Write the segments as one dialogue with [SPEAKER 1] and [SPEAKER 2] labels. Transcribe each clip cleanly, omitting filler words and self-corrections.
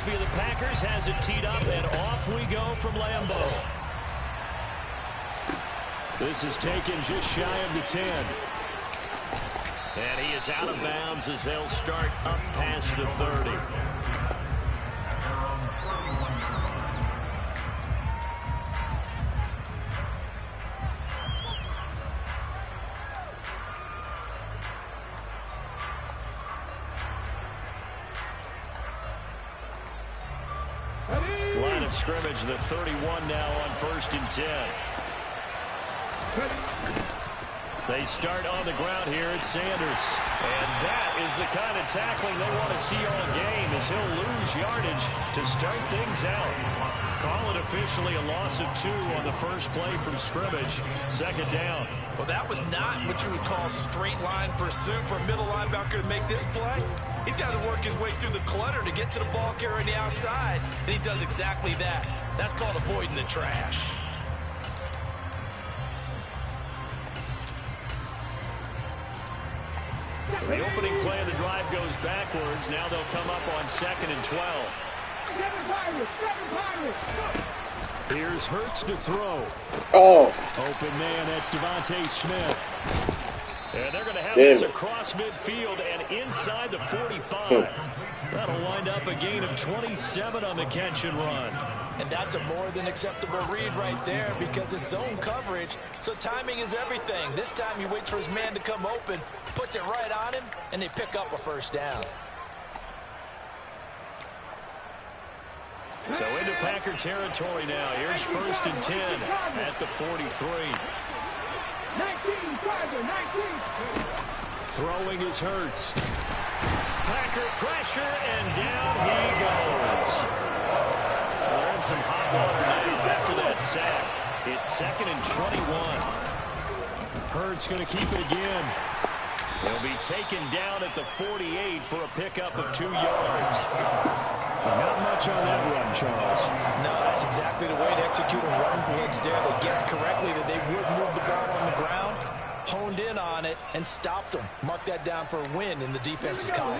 [SPEAKER 1] The Packers has it teed up, and off we go from Lambeau. This is taken just shy of the 10. And he is out of bounds as they'll start up past the 30. Line of scrimmage, the 31 now on 1st and 10. They start on the ground here at Sanders. And that is the kind of tackling they want to see all game, as he'll lose yardage to start things out. Call it officially a loss of 2 on the first play from scrimmage. 2nd down.
[SPEAKER 2] Well, that was not what you would call straight line pursuit for a middle linebacker to make this play. He's got to work his way through the clutter to get to the ball carrier on the outside, and he does exactly that. That's called avoiding the trash.
[SPEAKER 1] The opening play of the drive goes backwards. Now they'll come up on 2nd and 12. Here's Hurts to throw. Open man, that's Devontae Smith. And they're going to have this across midfield and inside the 45. That'll wind up a gain of 27 on the catch and run.
[SPEAKER 2] And that's a more than acceptable read right there, because it's zone coverage, so timing is everything. This time he waits for his man to come open, puts it right on him, and they pick up a 1st down.
[SPEAKER 1] So into Packer territory now. Here's 1st and 10 at the 43.
[SPEAKER 3] 19.
[SPEAKER 1] Throwing is Hurts. Packer pressure, and down he goes. They're in some hot water now after that sack. It's 2nd and 21. Hurts going to keep it again. He'll be taken down at the 48 for a pickup of 2 yards. Not much on that run, Charles.
[SPEAKER 2] No, that's exactly the way to execute a run blitz there. They guessed correctly that they would move the ball on the ground, honed in on it, and stopped them. Mark that down for a win in the defense's column.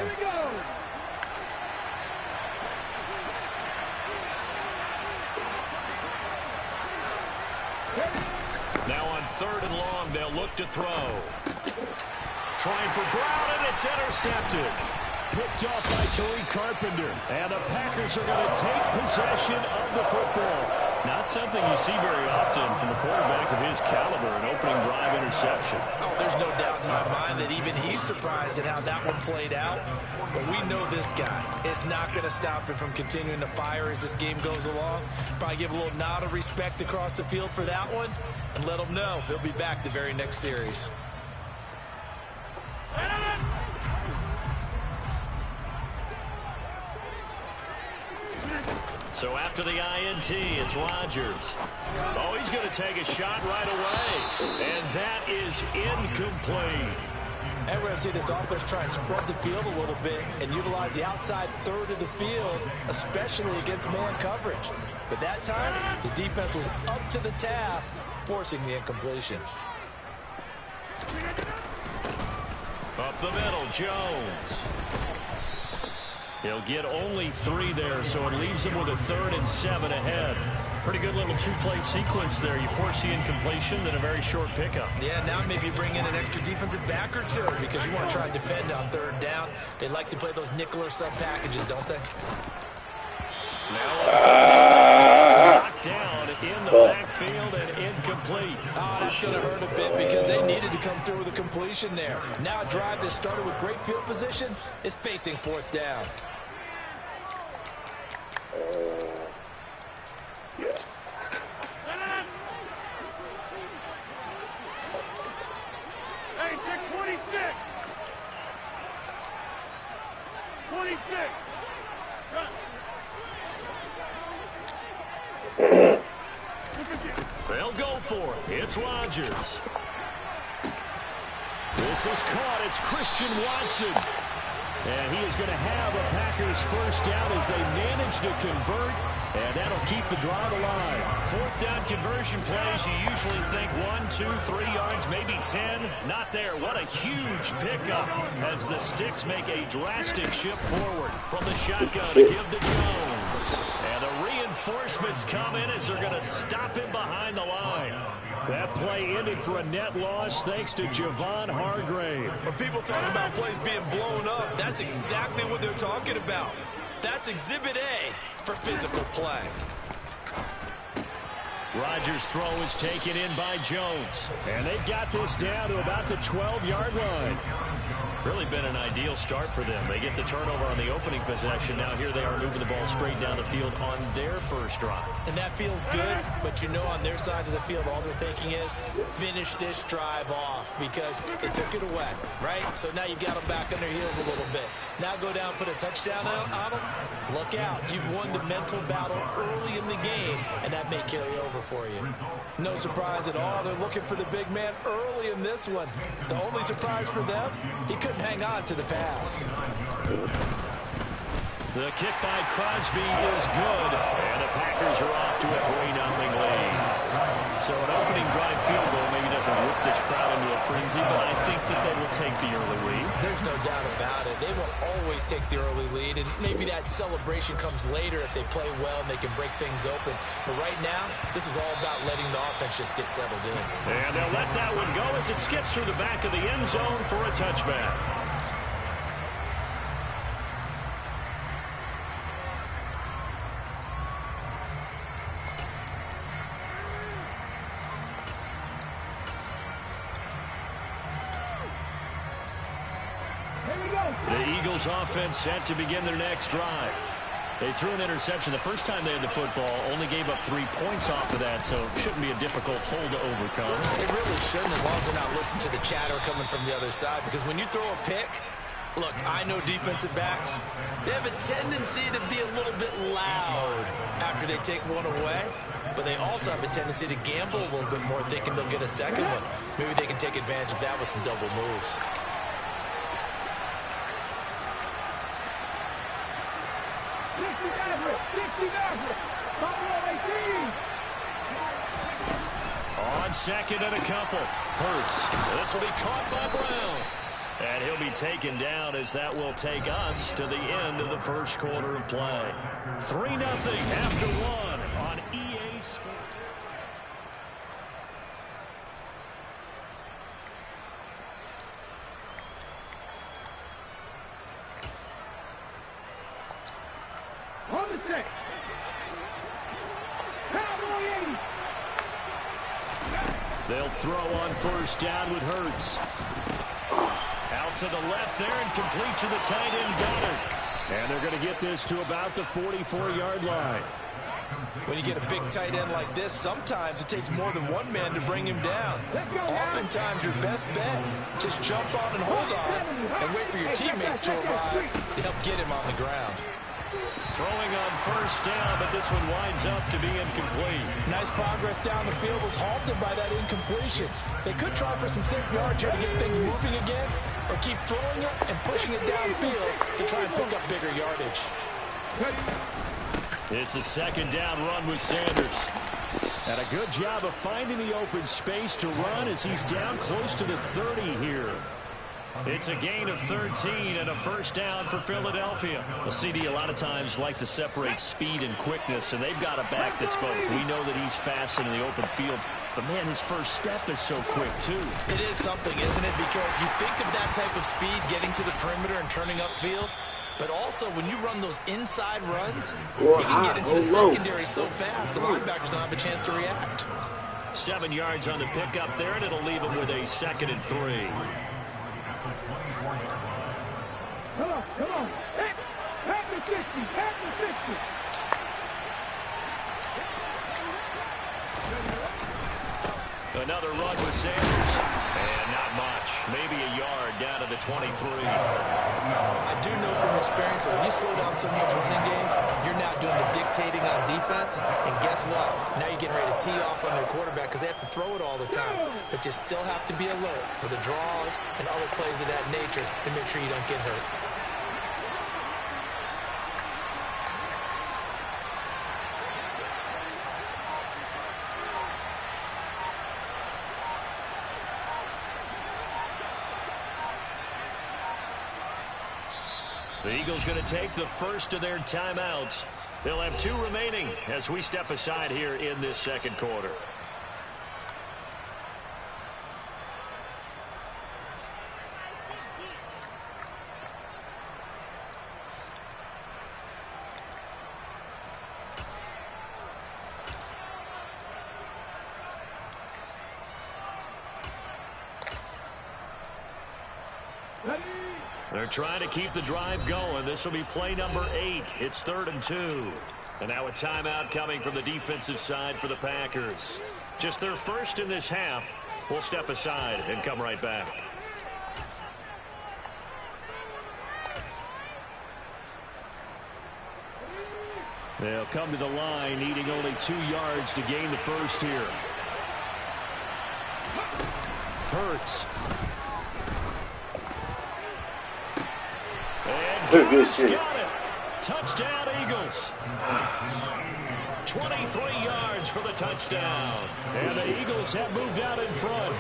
[SPEAKER 1] Now on 3rd and long, they'll look to throw. Trying for Brown, and it's intercepted. Picked off by Tariq Carpenter. And the Packers are going to take possession of the football. Not something you see very often from a quarterback of his caliber, an opening drive interception.
[SPEAKER 2] Oh, there's no doubt in my mind that even he's surprised at how that one played out. But we know this guy is not going to stop him from continuing to fire as this game goes along. Probably give a little nod of respect across the field for that one, and let him know he'll be back the very next series.
[SPEAKER 1] So after the INT, it's Rodgers. Oh, he's going to take a shot right away. And that is incomplete.
[SPEAKER 2] And we're going to see this offense try and spread the field a little bit and utilize the outside 3rd of the field, especially against man coverage. But that time, the defense was up to the task, forcing the incompletion.
[SPEAKER 1] Up the middle, Jones. He'll get only 3 there, so it leaves him with a 3rd and 7 ahead. Pretty good little 2-play sequence there. You force the incompletion, then a very short pickup.
[SPEAKER 2] Yeah, now maybe bring in an extra defensive back or 2, because you want to try and defend on 3rd down. They like to play those nickel or sub packages, don't they?
[SPEAKER 1] Now it's knocked down in the backfield and incomplete.
[SPEAKER 2] Oh, that's going to hurt a bit because they needed to come through with a completion there. Now a drive that started with great field position is facing 4th down.
[SPEAKER 3] Yeah. Hey, check 26. 26.
[SPEAKER 1] They'll go for it. It's Rodgers. This is caught. It's Christian Watson. And he is going to have a Packers 1st down as they manage to convert And that'll keep the drive alive. Fourth down conversion plays, you usually think 1, 2, 3 yards, maybe 10. Not there. What a huge pickup as the Sticks make a drastic shift forward from the shotgun to give to Jones. And the reinforcements come in as they're going to stop him behind the line. That play ended for a net loss thanks to Javon Hargrave.
[SPEAKER 2] When people talk about plays being blown up, that's exactly what they're talking about. That's Exhibit A for physical play.
[SPEAKER 1] Rodgers' throw is taken in by Jones. And they've got this down to about the 12-yard line. Really been an ideal start for them. They get the turnover on the opening possession. Now here they are moving the ball straight down the field on their first drive.
[SPEAKER 2] And that feels good, but you know on their side of the field all they're thinking is finish this drive off because they took it away, right? So now you've got them back on their heels a little bit. Now go down, put a touchdown on them. Look out. You've won the mental battle early in the game, and that may carry over for you. No surprise at all. They're looking for the big man early in this one. The only surprise for them, he couldn't hang on to the pass.
[SPEAKER 1] The kick by Crosby is good, and the Packers are off to a 3-0 lead. So an opening drive field goal maybe doesn't whip this crowd into a frenzy, but I think that they will take the early lead.
[SPEAKER 2] There's no doubt about it. They will always take the early lead, and maybe that celebration comes later if they play well and they can break things open. But right now, this is all about letting the offense just get settled in.
[SPEAKER 1] And they'll let that one go as it skips through the back of the end zone for a touchback. The Eagles offense set to begin their next drive. They threw an interception the first time they had the football, only gave up 3 points off of that, so it shouldn't be a difficult hole to overcome.
[SPEAKER 2] It really shouldn't, as long as they're not listening to the chatter coming from the other side, because when you throw a pick, look, I know defensive backs, they have a tendency to be a little bit loud after they take one away, but they also have a tendency to gamble a little bit more, thinking they'll get a second one. Maybe they can take advantage of that with some double moves.
[SPEAKER 1] On second and a couple. Hurts. This will be caught by Brown. And he'll be taken down as that will take us to the end of the first quarter of play. 3-0 after one on EA Sports.
[SPEAKER 3] On the six.
[SPEAKER 1] They'll throw on first down with Hurts. Out to the left there and complete to the tight end Goddard. And they're going to get this to about the 44-yard line.
[SPEAKER 2] When you get a big tight end like this, sometimes it takes more than one man to bring him down. Oftentimes, your best bet, just jump on and hold on and wait for your teammates to arrive to help get him on the ground.
[SPEAKER 1] Throwing on first down, but this one winds up to be incomplete.
[SPEAKER 2] Nice progress down the field was halted by that incompletion. They could try for some safe yards here to get things moving again, or keep throwing it and pushing it downfield to try and pick up bigger yardage.
[SPEAKER 1] It's a second down run with Sanders. And a good job of finding the open space to run as he's down close to the 30 here. It's a gain of 13 and a first down for Philadelphia. The CD a lot of times like to separate speed and quickness, and they've got a back that's both. We know that he's fast in the open field, but man, his first step is so quick too.
[SPEAKER 2] It is something, isn't it? Because you think of that type of speed getting to the perimeter and turning upfield, but also when you run those inside runs, you can get into the secondary so fast the linebackers don't have a chance to react.
[SPEAKER 1] 7 yards on the pickup there, and it'll leave him with a 2nd and 3.
[SPEAKER 3] Come on. Back to 60. Back to 60.
[SPEAKER 1] Another run with Sanders. And not much. Maybe a yard down to the 23.
[SPEAKER 2] I do know from experience that when you slow down someone's running game, you're now doing the dictating on defense. And guess what? Now you're getting ready to tee off on their quarterback because they have to throw it all the time. But you still have to be alert for the draws and other plays of that nature to make sure you don't get hurt.
[SPEAKER 1] The Eagles going to take the first of their timeouts. They'll have 2 remaining as we step aside here in this second quarter. They're trying to keep the drive going. This will be play number 8. It's 3rd and 2. And now a timeout coming from the defensive side for the Packers. Just their first in this half. We'll step aside and come right back. They'll come to the line, needing only 2 yards to gain the first here. Hurts. And got it. Touchdown, Eagles. 23 yards for the touchdown. And the Eagles have moved out in front.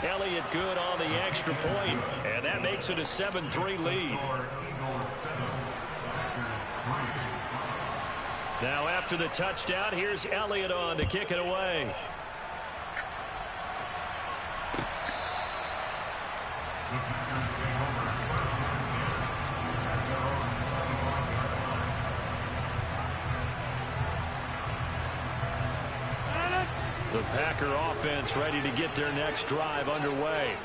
[SPEAKER 1] Elliott good on the extra point, and that makes it a 7-3 lead. Now after the touchdown, here's Elliott on to kick it away. The Packer offense ready to get their next drive underway.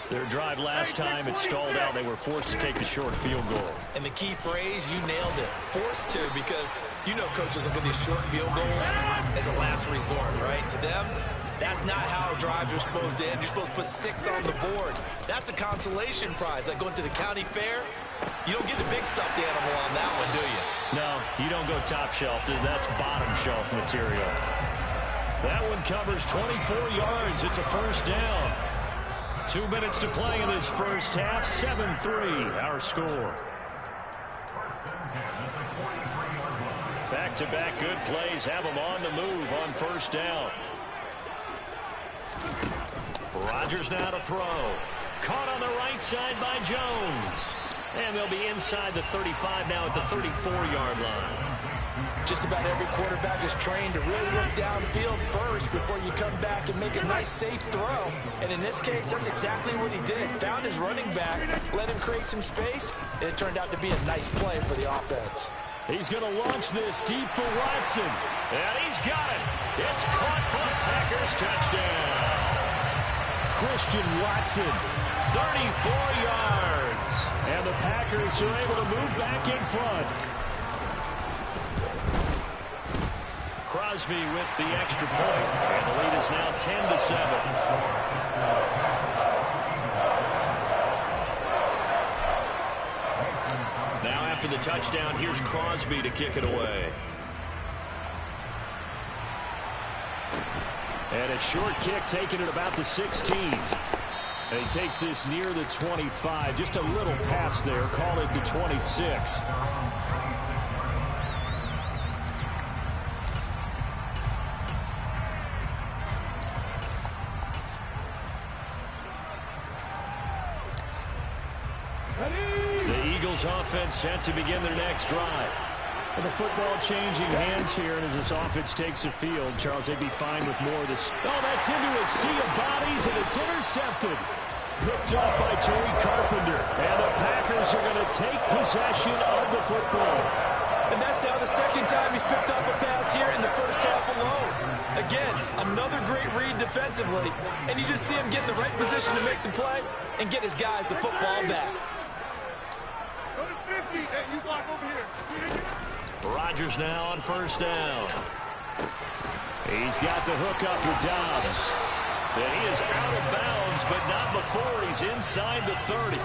[SPEAKER 1] Their drive last time, it stalled out. They were forced to take the short field goal.
[SPEAKER 2] And the key phrase, you nailed it. Forced to, because you know coaches look at these short field goals as a last resort, right? To them, that's not how drives are supposed to end. You're supposed to put 6 on the board. That's a consolation prize. Like going to the county fair, you don't get the big stuffed animal on that one, do you?
[SPEAKER 1] No, you don't go top shelf. That's bottom shelf material. That one covers 24 yards. It's a first down. 2 minutes to play in this first half. 7-3, our score. Back-to-back good plays have them on the move on first down. Rodgers now to throw. Caught on the right side by Jones. And they'll be inside the 35 now at the 34-yard line.
[SPEAKER 2] Just about every quarterback is trained to really look downfield first before you come back and make a nice, safe throw. And in this case, that's exactly what he did. Found his running back, let him create some space, and it turned out to be a nice play for the offense.
[SPEAKER 1] He's going to launch this deep for Watson. And he's got it. It's caught for the Packers. Touchdown. Christian Watson, 34 yards. And the Packers are able to move back in front. Crosby with the extra point, and the lead is now 10-7. Now after the touchdown, here's Crosby to kick it away. And a short kick taken at about the 16. And he takes this near the 25. Just a little pass there. Call it the 26. Offense set to begin their next drive. And the football changing hands here, and as this offense takes the field, Charles, they'd be fine with more of this. Oh, that's into a sea of bodies, and it's intercepted. Picked up by Tariq Carpenter. And the Packers are going to take possession of the football.
[SPEAKER 2] And that's now the second time he's picked up a pass here in the first half alone. Again, another great read defensively, and you just see him get in the right position to make the play and get his guys the football back.
[SPEAKER 1] Rodgers now on first down. He's got the hook up with Dobbs. And he is out of bounds, but not before he's inside the 30.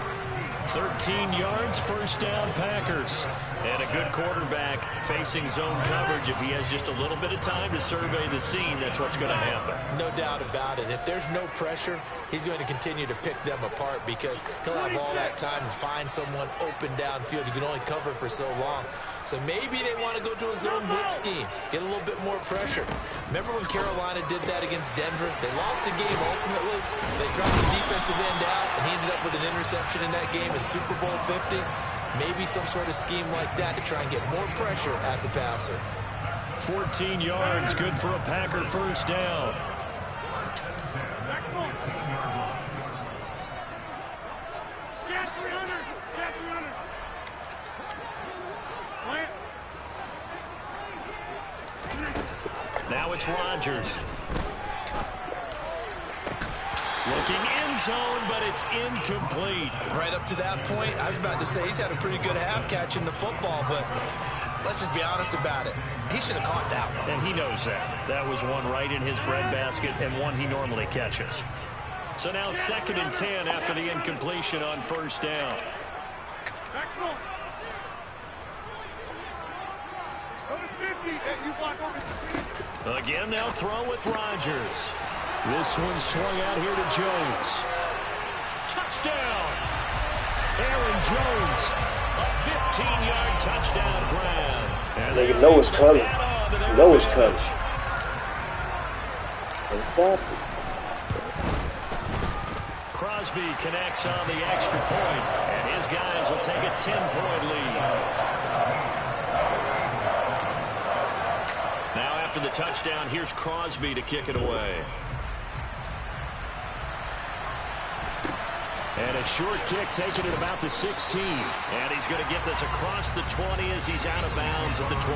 [SPEAKER 1] 13 yards, first down, Packers. And a good quarterback facing zone coverage. If he has just a little bit of time to survey the scene, that's what's going to happen.
[SPEAKER 2] No doubt about it. If there's no pressure, he's going to continue to pick them apart because he'll have all that time to find someone open downfield. You can only cover for so long. So maybe they want to go to a zone blitz scheme, get a little bit more pressure. Remember when Carolina did that against Denver? They lost the game ultimately. They dropped the defensive end out, and he ended up with an interception in that game in Super Bowl 50. Maybe some sort of scheme like that to try and get more pressure at the passer.
[SPEAKER 1] 14 yards, good for a Packer first down. Now it's Rodgers. Looking end zone, but it's incomplete.
[SPEAKER 2] Right up to that point, I was about to say he's had a pretty good half catching the football, but let's just be honest about it. He should have caught that one.
[SPEAKER 1] And he knows that. That was one right in his breadbasket and one he normally catches. So now 2nd and 10 after the incompletion on first down. Again, they'll throw with Rodgers. This one swung out here to Jones. Touchdown! Aaron Jones, a 15-yard touchdown grab. And
[SPEAKER 4] you know it's coming. You know it's coming. Don't stop it.
[SPEAKER 1] Crosby connects on the extra point, and his guys will take a 10-point lead. Now after the touchdown, here's Crosby to kick it away. And a short kick taken at about the 16. And he's going to get this across the 20 as he's out of bounds at the 23.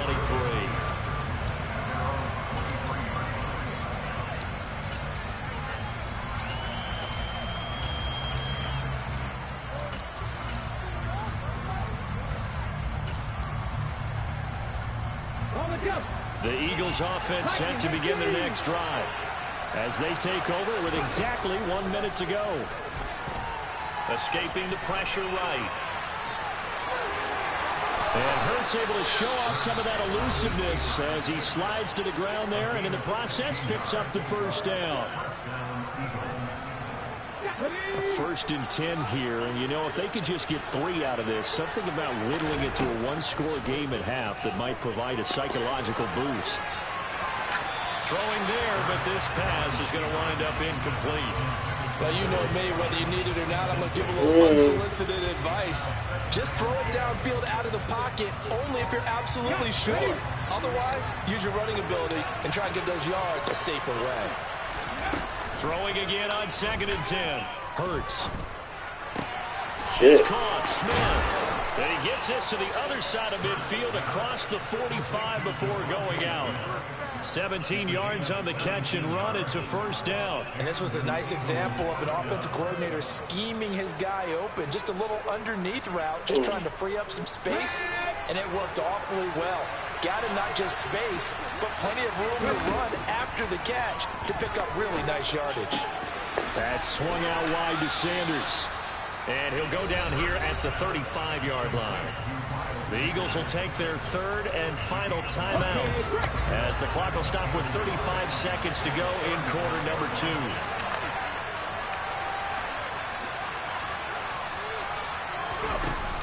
[SPEAKER 1] The Eagles offense set to begin their next drive as they take over with exactly 1 minute to go. Escaping the pressure right. And Hurts able to show off some of that elusiveness as he slides to the ground there and in the process picks up the first down. 1st and 10 here, and you know, if they could just get 3 out of this, something about whittling it to a one-score game at half that might provide a psychological boost. Throwing there, but this pass is going to wind up incomplete.
[SPEAKER 2] Well, you know me, whether you need it or not, I'm going to give a little unsolicited advice. Just throw it downfield out of the pocket only if you're absolutely sure. Otherwise, use your running ability and try and get those yards a safer way.
[SPEAKER 1] Throwing again on 2nd and 10. Hurts.
[SPEAKER 4] Shit.
[SPEAKER 1] It's caught. Smith. And he gets this to the other side of midfield across the 45 before going out. 17 yards on the catch and run. It's a first down.
[SPEAKER 2] And this was a nice example of an offensive coordinator scheming his guy open. Just a little underneath route, just trying to free up some space, and it worked awfully well. Got him not just space, but plenty of room to run after the catch to pick up really nice yardage.
[SPEAKER 1] That swung out wide to Sanders. And he'll go down here at the 35-yard line. The Eagles will take their 3rd and final timeout as the clock will stop with 35 seconds to go in quarter number 2.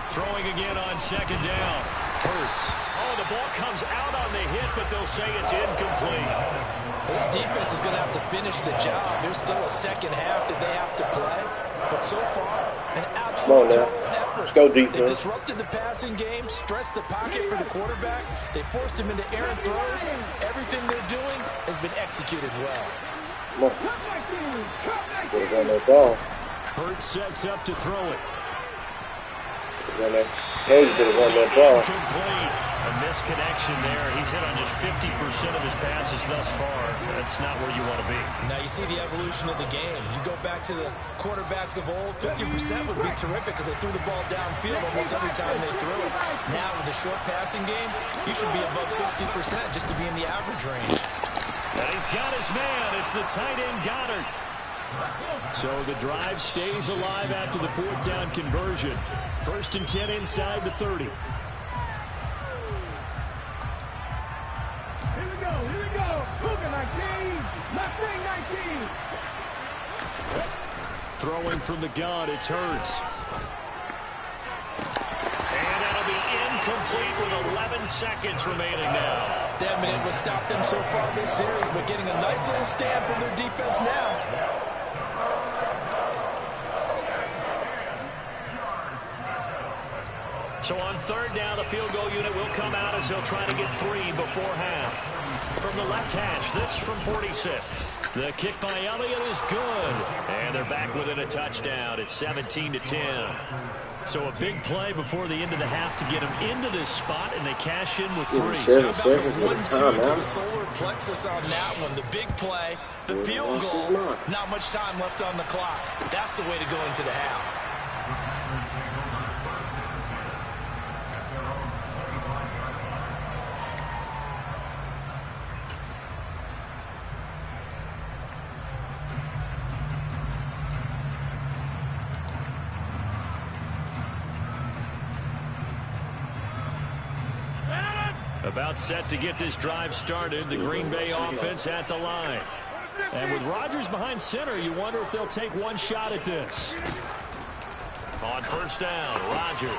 [SPEAKER 1] Throwing again on 2nd down. Hurts. Oh, the ball comes out on the hit, but they'll say it's incomplete.
[SPEAKER 2] This defense is going to have to finish the job. There's still a second half that they have to play. But so far, an absolute effort.
[SPEAKER 4] Let's go defense.
[SPEAKER 2] They disrupted the passing game, stressed the pocket for the quarterback. They forced him into errant throws. Everything they're doing has been executed well.
[SPEAKER 4] Come on. Put it on that ball.
[SPEAKER 1] Hurts sets up to throw it.
[SPEAKER 4] Put it on that. Hey, you better run that ball.
[SPEAKER 1] Incomplete. A misconnection there. He's hit on just 50% of his passes thus far. That's not where you want to be.
[SPEAKER 2] Now you see the evolution of the game. You go back to the quarterbacks of old, 50% would be terrific because they threw the ball downfield almost every time they threw it. Now with the short passing game, you should be above 60% just to be in the average range.
[SPEAKER 1] And he's got his man. It's the tight end Goddard. So the drive stays alive after the 4th down conversion. 1st and 10 inside the 30. Throwing from the gun, it's Hurts. And that'll be complete with 11 seconds remaining now.
[SPEAKER 2] That minute will stop them so far this series, but getting a nice little stand from their defense now.
[SPEAKER 1] So on third down, the field goal unit will come out as they'll try to get 3 before half. From the left hash, this from 46. The kick by Elliott is good. And they're back within a touchdown. It's 17-10. So a big play before the end of the half to get them into this spot, and they cash in with 3.
[SPEAKER 4] 7 seconds with a
[SPEAKER 2] To the
[SPEAKER 4] timeout.
[SPEAKER 2] solar plexus on that one. The big play, the field goal. Not much time left on the clock. That's the way to go into the half.
[SPEAKER 1] About set to get this drive started. The Green Bay offense at the line. And with Rodgers behind center, you wonder if they'll take one shot at this. On first down, Rodgers.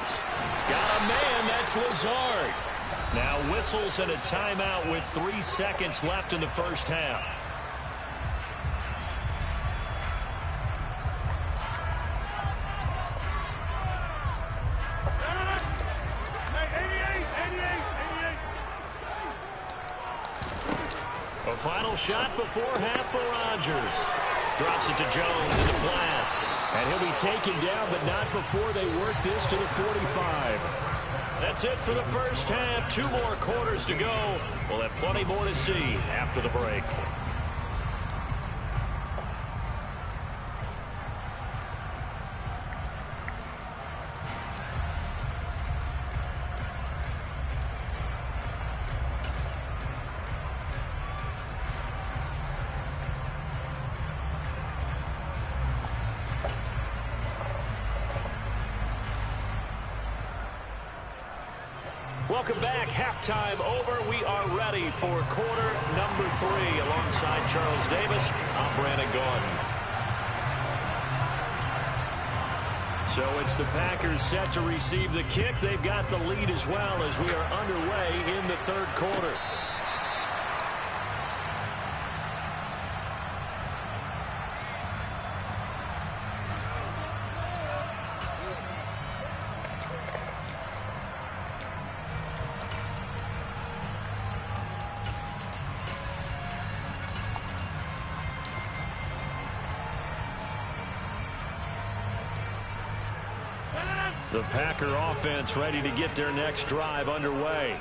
[SPEAKER 1] Got a man, that's Lazard. Now whistles and a timeout with 3 seconds left in the first half. A final shot before half for Rodgers. Drops it to Jones in the flat. And he'll be taken down, but not before they work this to the 45. That's it for the first half. 2 more quarters to go. We'll have plenty more to see after the break. Welcome back. Halftime over. We are ready for quarter number 3. Alongside Charles Davis, I'm Brandon Gordon. So it's the Packers set to receive the kick. They've got the lead as well as we are underway in the third quarter. The Packer offense ready to get their next drive underway.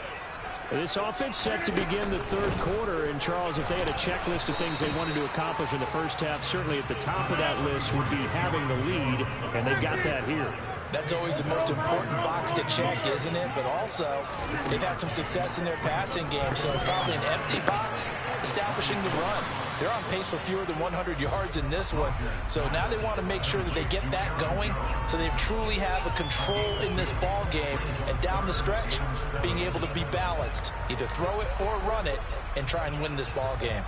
[SPEAKER 1] This offense set to begin the third quarter. And, Charles, if they had a checklist of things they wanted to accomplish in the first half, certainly at the top of that list would be having the lead, and they've got that here.
[SPEAKER 2] That's always the most important box to check, isn't it? But also, they've had some success in their passing game, so probably an empty box establishing the run. They're on pace for fewer than 100 yards in this one. So now they want to make sure that they get that going so they truly have a control in this ball game. And down the stretch, being able to be balanced. Either throw it or run it and try and win this ball game.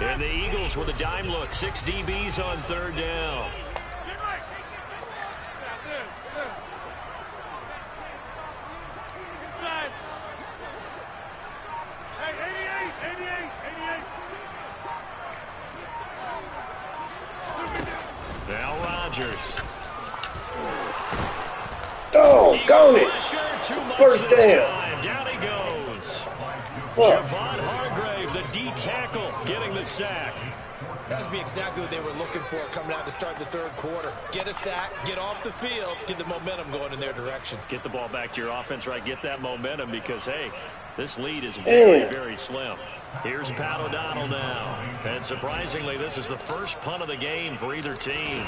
[SPEAKER 1] And the Eagles with a dime look. 6 DBs on third down. Now Rodgers.
[SPEAKER 4] Oh, gone it. First down.
[SPEAKER 1] Down he goes.
[SPEAKER 4] Fuck.
[SPEAKER 1] Javon Hargrave, the D tackle, getting the sack.
[SPEAKER 2] That would be exactly what they were looking for coming out to start the third quarter. Get a sack, get off the field, get the momentum going in their direction.
[SPEAKER 1] Get the ball back to your offense, right? Get that momentum because, hey, this lead is very, very slim. Here's Pat O'Donnell now. And surprisingly, this is the first punt of the game for either team.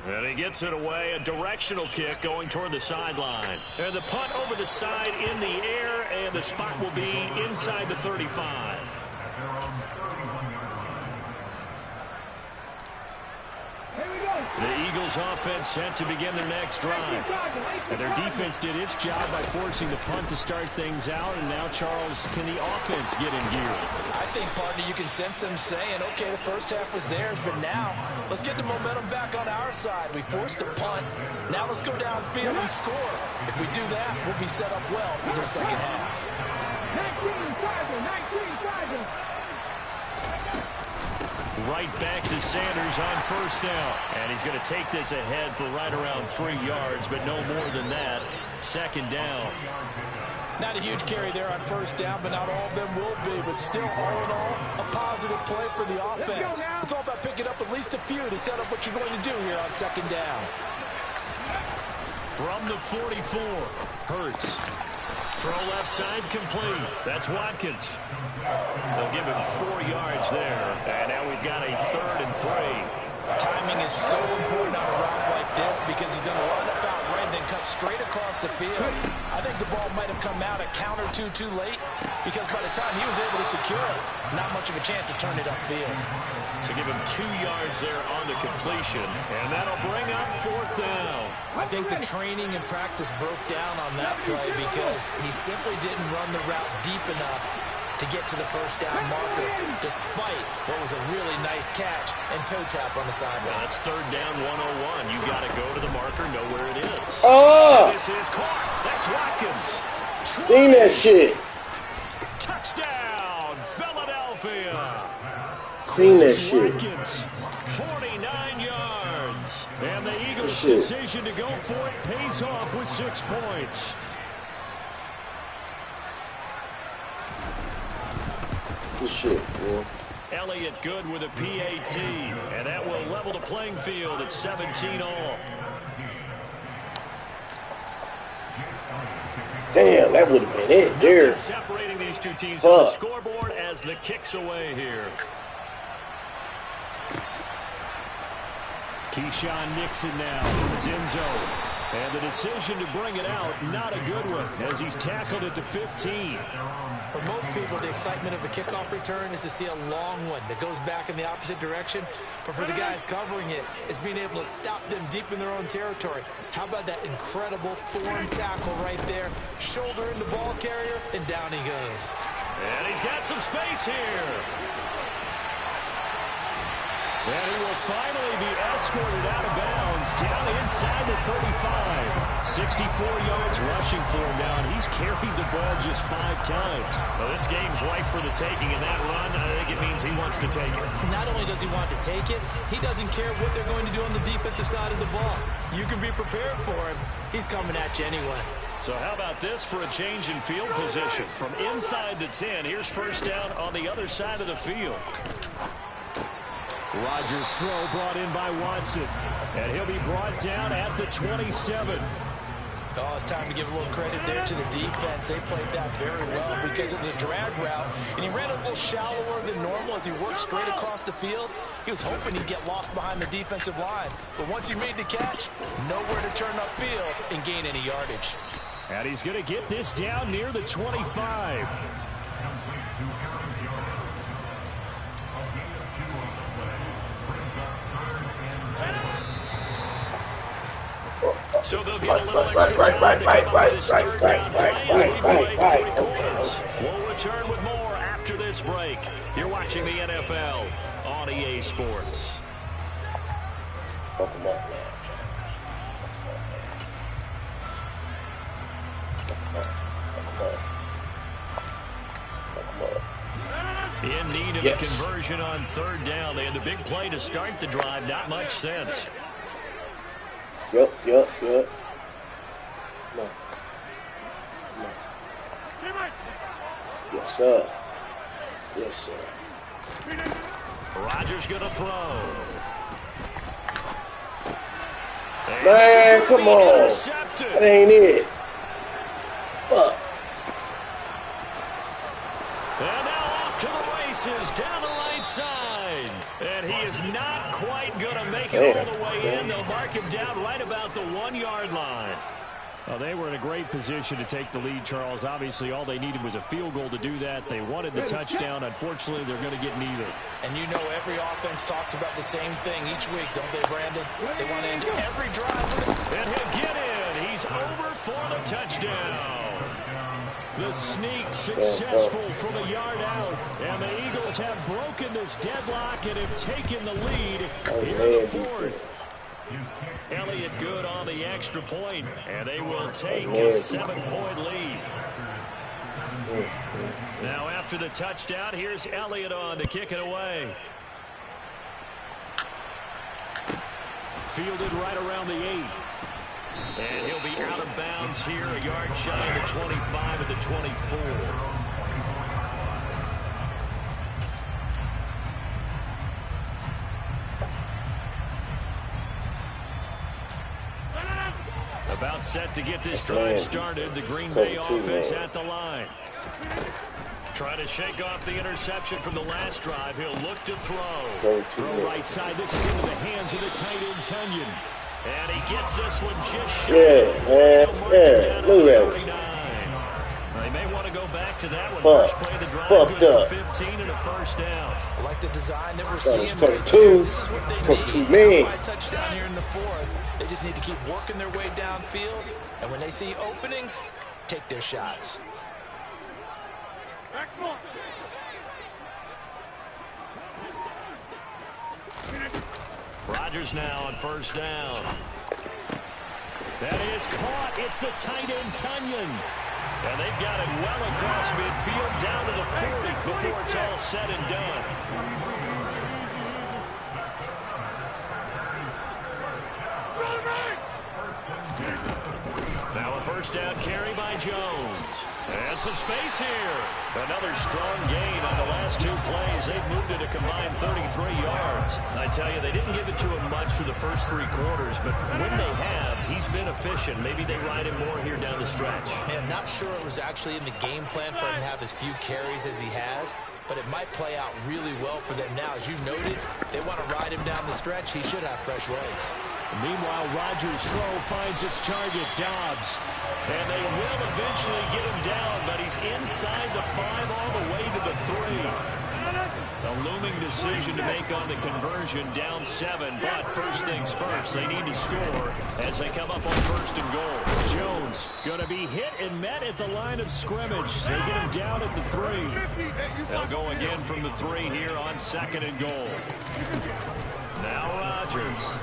[SPEAKER 1] And he gets it away, a directional kick going toward the sideline. And the punt over the side in the air, and the spot will be inside the 35.
[SPEAKER 3] Here we go.
[SPEAKER 1] The Eagles offense set to begin their next drive. And their defense did its job by forcing the punt to start things out. And now, Charles, can the offense get in gear?
[SPEAKER 2] I think, partner, you can sense them saying, okay, the first half was theirs, but now let's get the momentum back on our side. We forced a punt. Now let's go downfield and score. If we do that, we'll be set up well for the second half.
[SPEAKER 3] 19 Tiger.
[SPEAKER 1] Right back to Sanders on first down. And he's going to take this ahead for right around 3 yards, but no more than that. Second down.
[SPEAKER 2] Not a huge carry there on first down, but not all of them will be. But still, all in all, a positive play for the offense. It's all about picking up at least a few to set up what you're going to do here on second down.
[SPEAKER 1] From the 44, Hurts. Throw left side complete. That's Watkins. They'll give him 4 yards there. And now we've got a 3rd and 3.
[SPEAKER 2] Timing is so important on a route like this because he's going to run about right and then cut straight across the field. I think the ball might have come out a count or two too late because by the time he was able to secure it, not much of a chance to turn it upfield.
[SPEAKER 1] So give him 2 yards there on the completion, and that'll bring up 4th down.
[SPEAKER 2] I think the training and practice broke down on that play because he simply didn't run the route deep enough to get to the first down marker, despite what was a really nice catch and toe tap on the sideline.
[SPEAKER 1] That's 3rd down 101. You got to go to the marker, know where it is.
[SPEAKER 4] Oh!
[SPEAKER 1] This is caught. That's Watkins.
[SPEAKER 4] Seen that shit.
[SPEAKER 1] Touchdown, Philadelphia.
[SPEAKER 4] Seen that shit.
[SPEAKER 1] Watkins, 49 yards. And the Eagles' decision to go for it pays off with 6 points.
[SPEAKER 4] Good shit, boy.
[SPEAKER 1] Elliott good with a PAT, and that will level the playing field at 17 all.
[SPEAKER 4] Damn, that would have been it there.
[SPEAKER 1] Separating these two teams on the scoreboard as the kick's away here. Keyshawn Nixon now from his end zone. And the decision to bring it out, not a good one, as he's tackled at the 15.
[SPEAKER 2] For most people, the excitement of a kickoff return is to see a long one that goes back in the opposite direction. But for the guys covering it, it's being able to stop them deep in their own territory. How about that incredible form tackle right there? Shoulder in the ball carrier, and down he goes.
[SPEAKER 1] And he's got some space here. And he will finally be escorted out of bounds down inside the 35. 64 yards rushing for him now, and he's carried the ball just 5 times. Well, this game's ripe for the taking, and that run, I think it means he wants to take it.
[SPEAKER 2] Not only does he want to take it, he doesn't care what they're going to do on the defensive side of the ball. You can be prepared for him. He's coming at you anyway.
[SPEAKER 1] So how about this for a change in field position? From inside the 10, here's first down on the other side of the field. Rodgers' throw brought in by Watson. And he'll be brought down at the 27.
[SPEAKER 2] Oh, it's time to give a little credit there to the defense. They played that very well because it was a drag route, and he ran a little shallower than normal as he worked straight across the field. He was hoping he'd get lost behind the defensive line, but once he made the catch, nowhere to turn upfield and gain any yardage.
[SPEAKER 1] And he's going to get this down near the 25. So they'll get a little extra time to come up with this third down play as we play 3 quarters. We'll return with more after this break. You're watching the NFL on EA Sports.
[SPEAKER 4] Fuck him up, man.
[SPEAKER 1] In need of a conversion on 3rd down. They had the big play to start the drive. Not much sense.
[SPEAKER 4] Yep. No. Yes, sir.
[SPEAKER 1] Rodgers going to throw.
[SPEAKER 4] Man, come on. That ain't it. Fuck.
[SPEAKER 1] And now off to the races down the right side. And he is not quite going to make it all the way in. They'll mark him down right about the 1-yard line. Well, they were in a great position to take the lead, Charles. Obviously, all they needed was a field goal to do that. They wanted the touchdown. Unfortunately, they're going to get neither.
[SPEAKER 2] And you know every offense talks about the same thing each week, don't they, Brandon? They want to end every drive.
[SPEAKER 1] And he'll get in. He's over for the touchdown. The sneak successful from a yard out. And the Eagles have broken this deadlock and have taken the lead here in the fourth. Elliott good on the extra point, and they will take a 7-point lead. Now after the touchdown, here's Elliott on to kick it away. Fielded right around the 8. And he'll be out of bounds here, a yard shy of the 25 at the 24. About set to get this drive started. The Green Bay offense at the line. Trying to shake off the interception from the last drive. He'll look to throw. Throw right side. This is into the hands of the tight end, Tunyon. And he gets this one just short.
[SPEAKER 4] Look at
[SPEAKER 1] that. They may want to go back to that one. First play of the drive, good for 15 and a first down.
[SPEAKER 2] I like the design that we're seeing.
[SPEAKER 4] This is what they need.
[SPEAKER 2] Touchdown here in the fourth. They just need to keep working their way downfield. And when they see openings, take their shots.
[SPEAKER 1] Rodgers now on first down. That is caught. It's the tight end, Tunyon. And they've got it well across midfield down to the 40 before it's all said and done. Now a first down carry by Jones. And some space here. Another strong gain on the last 2 plays. They've moved it a combined 33 yards. I tell you, they didn't give it to him much through the first 3 quarters, but when they have, he's been efficient. Maybe they ride him more here down the stretch.
[SPEAKER 2] Man, not sure it was actually in the game plan for him to have as few carries as he has, but it might play out really well for them now. As you noted, if they want to ride him down the stretch, he should have fresh legs.
[SPEAKER 1] Meanwhile, Rodgers' throw finds its target, Dobbs. And they will eventually get him down, but he's inside the 5 all the way to the 3. A looming decision to make on the conversion, down 7. But first things first, they need to score as they come up on first and goal. Jones going to be hit and met at the line of scrimmage. They get him down at the 3. They'll go again from the 3 here on second and goal. Now Rodgers.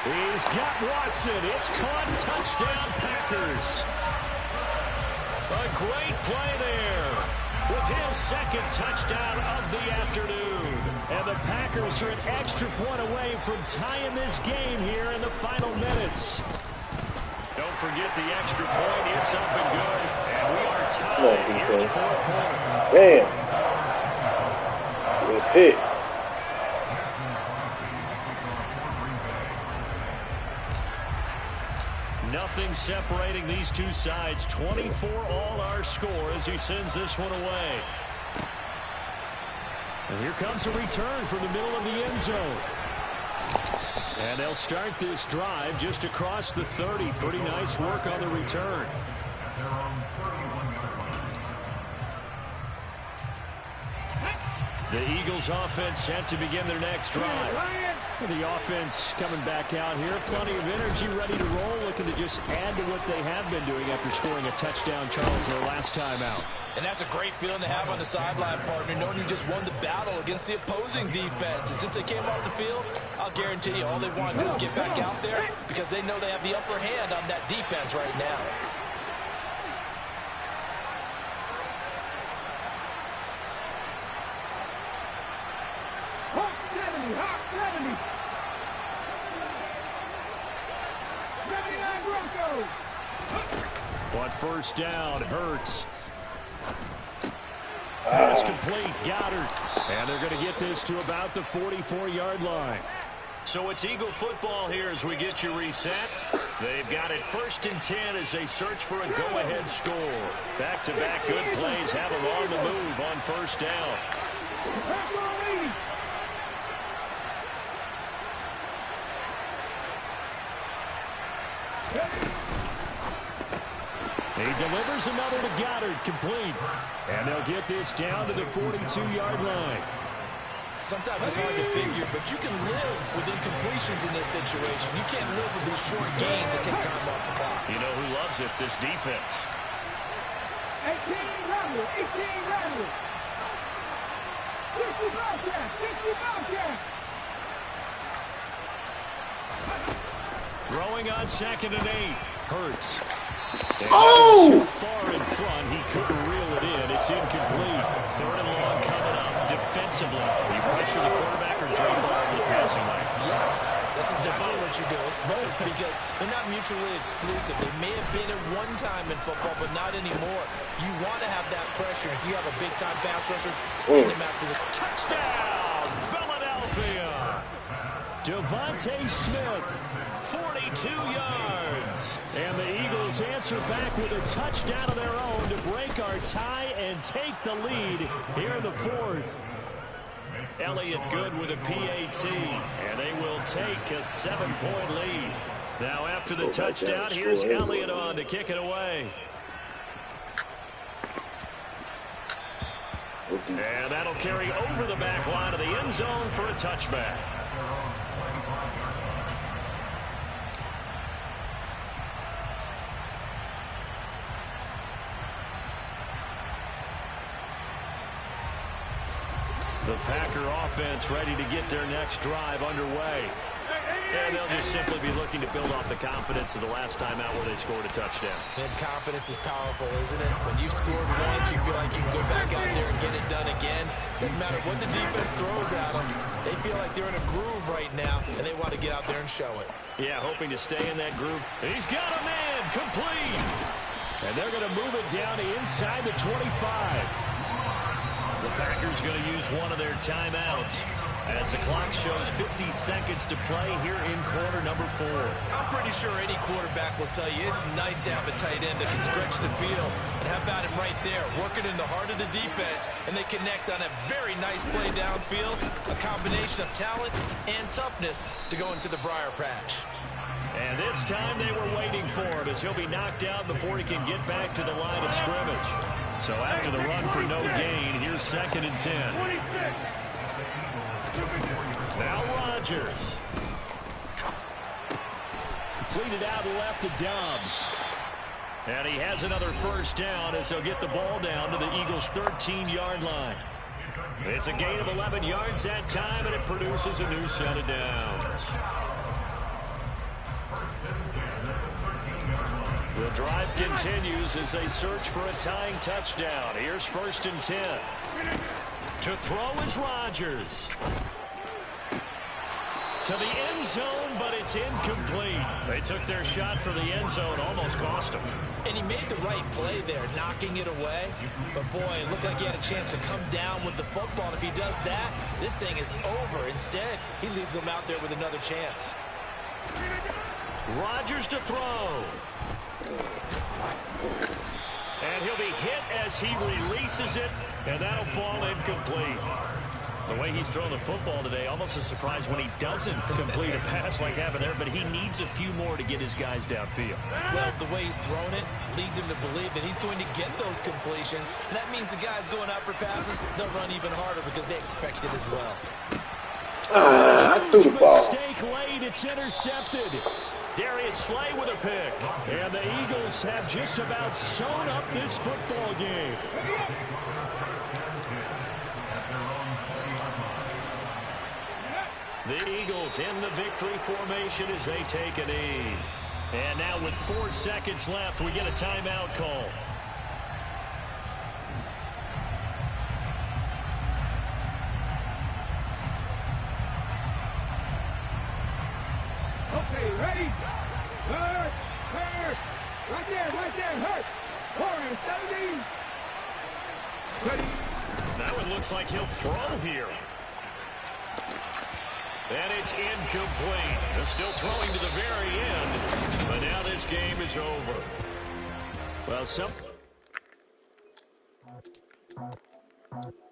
[SPEAKER 1] He's got Watson. It's caught. Touchdown, Packers. A great play there with his second touchdown of the afternoon. And the Packers are an extra point away from tying this game here in the final minutes. Don't forget the extra point. It's up and good. And we are tied here in the fourth quarter.
[SPEAKER 4] Damn. Good hit.
[SPEAKER 1] Nothing separating these two sides. 24 all our score as he sends this one away. And here comes a return from the middle of the end zone. And they'll start this drive just across the 30. Pretty nice work on the return. The Eagles offense set to begin their next drive. The offense coming back out here. Plenty of energy, ready to roll. Looking to just add to what they have been doing after scoring a touchdown, Charles, their last time out.
[SPEAKER 2] And that's a great feeling to have on the sideline, partner, knowing you just won the battle against the opposing defense. And since they came off the field, I'll guarantee you all they want to do is get back out there because they know they have the upper hand on that defense right now.
[SPEAKER 1] On first down, Hurts. Pass complete, Goddard. And they're going to get this to about the 44-yard line. So it's Eagle football here as we get you reset. They've got it 1st and 10 as they search for a go-ahead score. Back-to-back good plays have them on the move on first down. delivers another to Goddard, complete. And they'll get this down to the 42-yard line.
[SPEAKER 2] Sometimes it's hard to figure, but you can live with incompletions in this situation. You can't live with these short gains that take time off the clock.
[SPEAKER 1] You know who loves it? This defense.
[SPEAKER 3] 18 Rattler, 18 Rattler. 60 Bobcat, 60 Bobcat.
[SPEAKER 1] Throwing on 2nd and 8. Hurts.
[SPEAKER 5] Oh!
[SPEAKER 1] Too far in front. He couldn't reel it in. It's incomplete. 3rd and long coming up. Defensively, you pressure the quarterback or drape all over the passing lane?
[SPEAKER 2] Yes, that's exactly what you do. It's both because they're not mutually exclusive. They may have been at one time in football, but not anymore. You want to have that pressure. If you have a big-time pass rusher, send him after the
[SPEAKER 1] touchdown, Philadelphia. Devontae Smith, 42 yards. And the Eagles answer back with a touchdown of their own to break our tie and take the lead here in the 4th. Elliott good with a PAT, and they will take a 7-point lead. Now after the touchdown, here's Elliott on to kick it away. And that'll carry over the back line of the end zone for a touchback. The Packer offense ready to get their next drive underway. And they'll just simply be looking to build off the confidence of the last time out where they scored a touchdown.
[SPEAKER 2] And confidence is powerful, isn't it? When you've scored once, you feel like you can go back out there and get it done again. Doesn't matter what the defense throws at them. They feel like they're in a groove right now, and they want to get out there and show it.
[SPEAKER 1] Yeah, hoping to stay in that groove. He's got a man, complete. And they're going to move it down to inside the 25. The Packers going to use one of their timeouts as the clock shows 50 seconds to play here in quarter number 4.
[SPEAKER 2] I'm pretty sure any quarterback will tell you it's nice to have a tight end that can stretch the field. And how about him right there, working in the heart of the defense, and they connect on a very nice play downfield, a combination of talent and toughness to go into the briar patch.
[SPEAKER 1] And this time they were waiting for him as he'll be knocked out before he can get back to the line of scrimmage. So after the run for no gain, here's 2nd and 10. Now Rodgers. Completed out left to Dobbs. And he has another first down as he'll get the ball down to the Eagles' 13-yard line. It's a gain of 11 yards that time, and it produces a new set of downs. The drive continues as they search for a tying touchdown. Here's 1st and 10. To throw is Rodgers. To the end zone, but it's incomplete. They took their shot for the end zone, almost cost him.
[SPEAKER 2] And he made the right play there, knocking it away. But, boy, it looked like he had a chance to come down with the football. And if he does that, this thing is over. Instead, he leaves him out there with another chance.
[SPEAKER 1] Rodgers to throw. And he'll be hit as he releases it, and that'll fall incomplete. The way he's thrown the football today, almost a surprise when he doesn't complete a pass like happened there, but he needs a few more to get his guys downfield.
[SPEAKER 2] Well, the way he's thrown it leads him to believe that he's going to get those completions, and that means the guys going out for passes, they'll run even harder because they expect it as well.
[SPEAKER 5] I threw the ball.
[SPEAKER 1] Mistake late, it's intercepted. Darius Slay with a pick. And the Eagles have just about sewn up this football game. The Eagles in the victory formation as they take a knee. And now with 4 seconds left, we get a timeout call.
[SPEAKER 3] Okay, ready? Hurt. Right there, hurt. Forward, 70. Ready?
[SPEAKER 1] That one looks like he'll throw here. And it's incomplete. They're still throwing to the very end. But now this game is over. Well,